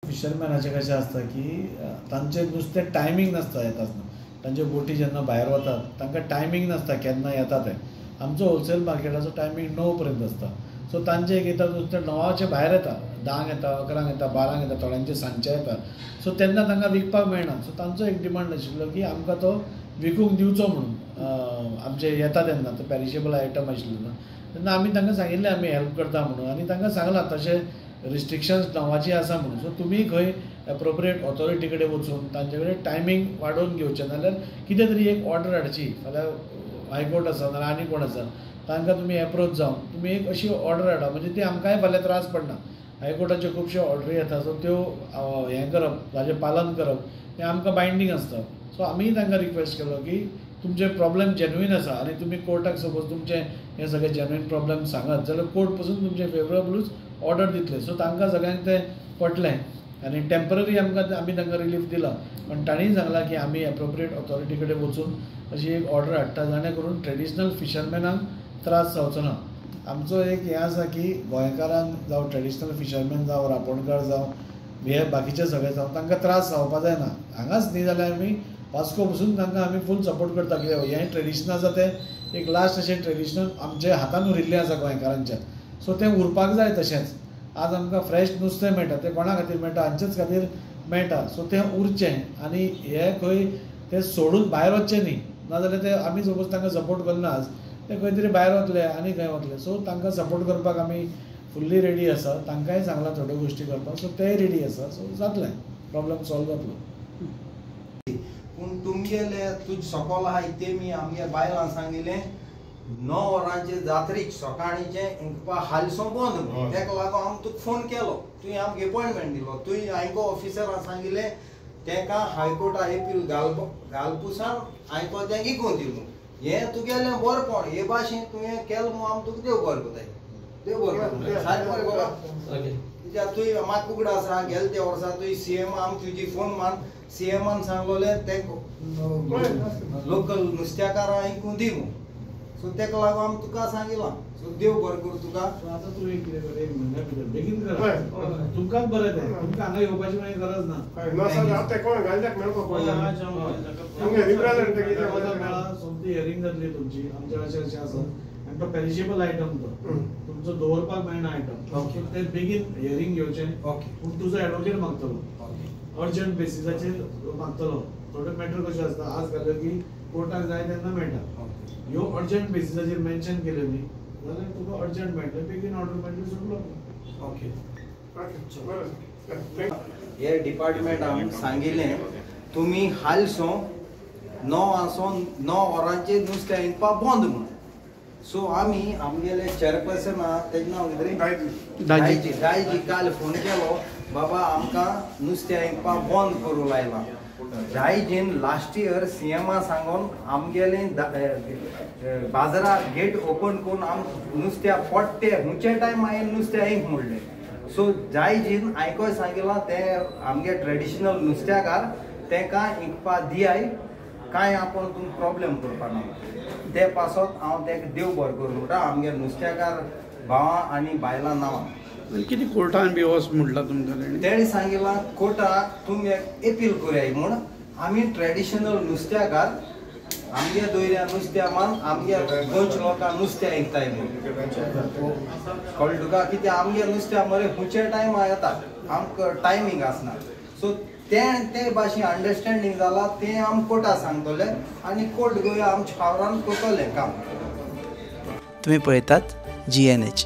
फिशरमॅनाचें कशें आसता की तांचें नुस्तें टायमींग नासता येतासतना. तांच्यो बोटी जेन्ना भायर वतात तांकां टायमींग नासता केन्ना येता तें. आमचो होलसेल मार्केटाचो टायमींग 9 पर्यंत आसता. सो तांचें एक येता नुस्तें 9चे भायर येता, 10 येता, 11 येता, 12 येता, थोड्यांचें सांजचें येता. सो तेन्ना तांकां विकपाक मेळना. सो तांचो एक डिमांड आशिल्लो की आमकां तो विकूंक दिवचो म्हणून. आमचे येता तेन्ना तो पॅरिशेबल आयटम आशिल्लो तेन्ना आमी तांकां सांगिल्लें आमी हेल्प करता म्हणून आनी तांकां सांगलां तशें रिस्ट्रिक्शन्स 9ची आसा म्हणून. सो तुमी खंय एप्रोप्रिएट ऑथॉरिटी कडेन वचून तांचे कडेन टायमींग वाडोवन घेवचें नाजाल्यार कितें तरी एक ऑर्डर हाडची. फाल्यां हायकोर्ट आसा नाजाल्यार आनी कोण आसा तांकां तुमी एप्रोच जावन तुमी एक अशी ऑर्डर हाडा म्हणजे ती आमकांय फाल्यां त्रास पडना. हायकोर्टाच्यो खुबश्यो ऑर्डरी येता सो त्यो हें करप ताजें पालन करप हें आमकां बायंडींग आसता. सो आमी तांकां रिक्वेस्ट केलो की तुमचे प्रॉब्लेम जेन्युइन आसा आनी तुमी कोर्टाक सपोज तुमचे हे सगळे जेन्युइन प्रॉब्लेम सांगत जाल्यार कोर्ट पसून तुमचे फेवरेबलूच ऑर्डर दितले. सो तांकां सगळ्यांक तें पटलें आनी टेम्पररी आमी तांकां रिलीफ दिला. पण तांणी सांगलां की आमी एप्रोप्रिएट ऑथॉरिटी कडेन वचून अशी एक ऑर्डर हाडटा जेणे करून ट्रेडिशनल फिशरमॅनांक त्रास जावचो ना. आमचो एक हें आसा की गोंयकारांक जावं ट्रेडिशनल फिशरमॅन जावं रांपोणकार जावं हे बाकीचे सगळे जावं तांकां त्रास जावपा जायना. हांगाच न्ही जाल्यार आमी वास्को पसून तांकां आमी फूल सपोर्ट करता कित्याक हें ट्रेडिशन आसा तें एक लास्ट अशें ट्रेडिशनल आमचे हातान उरिल्लें आसा गोंयकारांच्या. सो तें उरपाक जाय तशेंच. आज आमकां फ्रेश नुस्तें मेळटा तें कोणा खातीर मेळटा हांचेच खातीर मेळटा. सो तें उरचें आनी हे खंय तें सोडून भायर वचचें न्ही नाजाल्यार ते आमी सपोज तांकां सपोर्ट करना आज ते खंय तरी भायर वतले आनी खंय वतले. सो तांकां सपोर्ट करपाक आमी फुल्ली रेडी आसा. तांकांय सांगलां थोड्यो गोश्टी करपाक सो तेय रेडी आसा. सो जातलें प्रॉब्लेम सॉल्व जातलो. पूण तुमगेले तुज सकल आहाय तेमी आमगे बायलां सांगिल्लें 9 वरांचे जात्रेक सकाळींचें इंकपा हालसो बंद म्हणून. तेका लागून हांव तुका फोन केलो. तुवें आमगे अपॉयंटमेंट दिलो. तुवें हायको ऑफिसरान सांगिल्लें तेका हायकोर्टा एपील घालपुसान हायको तें इकून दिलो. हें तुगेलें बरेंपण हे भाशेन तुवें केलें म्हूण हांव तुका देव बरें कोताय. देव बरें कोताय. सारकें मरे बाबा. कित्याक तुवें म्हाका उगडा आसा गेले त्या वर्सा तुवें सीएम आमकां तुजी फोन मान सीएमान सांगलोलें ते लोकल नुस्त्याकारां इकून दी म्हणून. सो तेका लागून हांव तुका सांगिलां. सो देव बरें करूं तुका. आतां तुवें कितें कर एक म्हयन्या भितर बेगीन कर. तुमकांच बरें तें तुमकां हांगा येवपाची मागीर गरज ना. सोमती हियरींग जातली तुमची आमच्या अशें अशें आसा आनी तो पेरिशेबल आयटम तो तुमचो दवरपाक मेळना आयटम. ते बेगीन हियरींग घेवचें. पूण तुजो एडवोकेट मागतलो अर्जंट बेसिसाचेर मागतलो. थोडे मॅटर कशें आसता आज घालो की कोर्टाक जाय तेन्ना मेळटा. ह्यो अर्जंट बेसिसाचेर मेन्शन केल्यो न्ही जाल्यार तुका अर्जंट मेळटलें बेगीन ऑर्डर मेळटली सुटलो. हे डिपार्टमेंट आमकां सांगिल्लें तुमी हालसो 9 वरांचेर नुस्तें इंकपा बंद म्हणून. सो आमी आमगेले चेअरपर्सन आहा तेजें नांव कितें दायजी काल फोन केलो बाबा आमकां नुस्तें इंकपा बंद करूं लायलां. दायजीन लास्ट इयर सीएमा सांगून आमगेलें बाजारात गेट ओपन करून आम नुस्त्या पडटे हुंचे टायम हांवें नुस्तें इंक म्हणलें. सो दायजीन आयकोय सांगिलां ते आमगे ट्रेडिशनल नुस्त्याकार तेका इंकपा दियाय कांय आपण तुमकां प्रॉब्लेम करपा ना. ते पासत हांव तेका देव बरें करूं म्हणटा आमगे नुस्त्याकार भावां आनी बायलां नांवां. कितें कोर्टान बी वच म्हणला तुमकां तेणी सांगिलां कोर्टाक तुमी एपील कोरयाय म्हूण. आमी ट्रेडिशनल नुस्त्याकार आमगे दोयऱ्या नुस्त्या मान आमगे गोंयच्या लोकांक नुस्तें इंकताय म्हणून. कळ्ळें तुका कित्याक आमगे नुस्त्या मरे खुंयचे टायमा येता आमकां टायमींग आसना. सो ते भाशेन अंडरस्टँडींग जाला तें आमी कोर्टाक सांगतले आनी कोर्ट गोंय आमच्या फावरान करतलें काम. तुम्ही पळयतात GNH.